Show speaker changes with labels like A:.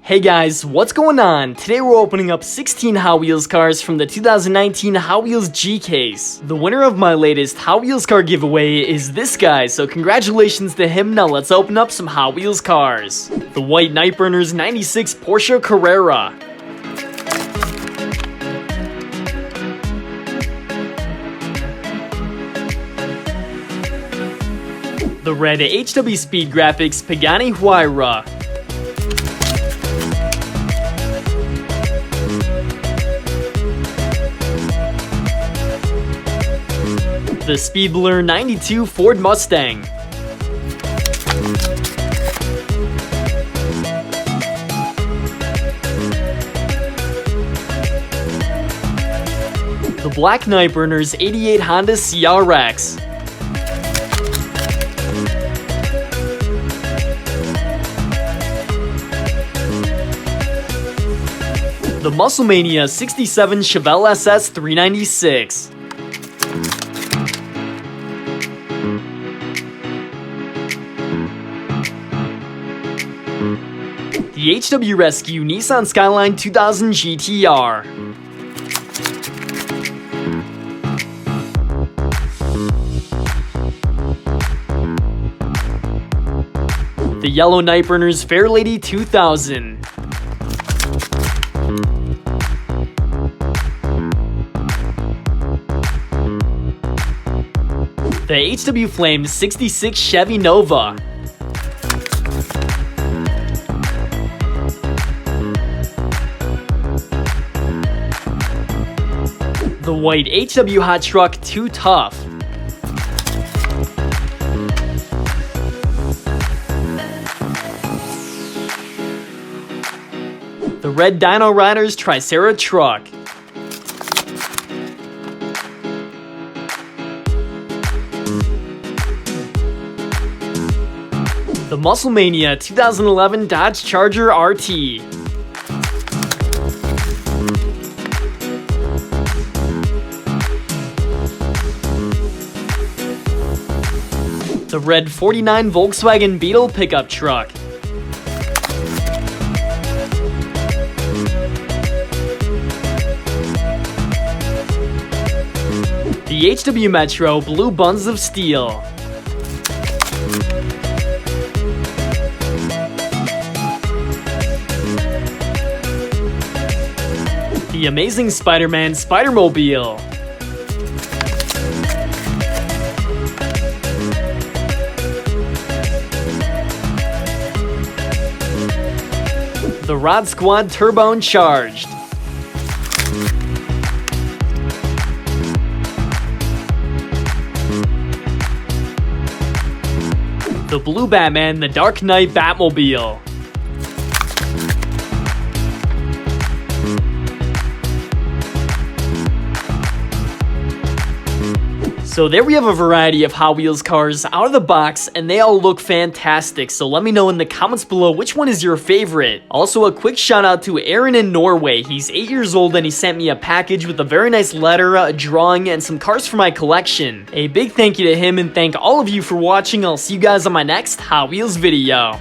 A: Hey guys, what's going on? Today we're opening up 16 Hot Wheels cars from the 2019 Hot Wheels G case. The winner of my latest Hot Wheels car giveaway is this guy, so congratulations to him. Now let's open up some Hot Wheels cars. The white Nightburners 96 Porsche Carrera. The red HW Speed Graphics Pagani Huayra. The Speedler 92 Ford Mustang. The black Nightburners 88 Honda CRX. The Musclemania 67 Chevelle SS 396. The HW Rescue Nissan Skyline 2000 GTR. The yellow Nightburners Fairlady 2000. The HW Flame 66 Chevy Nova. The white HW Hot Truck 2 Tough. The red Dino Riders Tricera Truck. The Musclemania 2011 Dodge Charger RT. The red 49 Volkswagen Beetle pickup truck. The HW Metro Blue Buns of Steel. The Amazing Spider-Man Spider-Mobile. The Rod Squad Turbo Charged. The Blue Batman The Dark Knight Batmobile. So there we have a variety of Hot Wheels cars out of the box, and they all look fantastic. So let me know in the comments below which one is your favorite. Also, a quick shout out to Aaron in Norway. He's 8 years old and he sent me a package with a very nice letter, a drawing, and some cars for my collection. A big thank you to him, and thank all of you for watching. I'll see you guys on my next Hot Wheels video.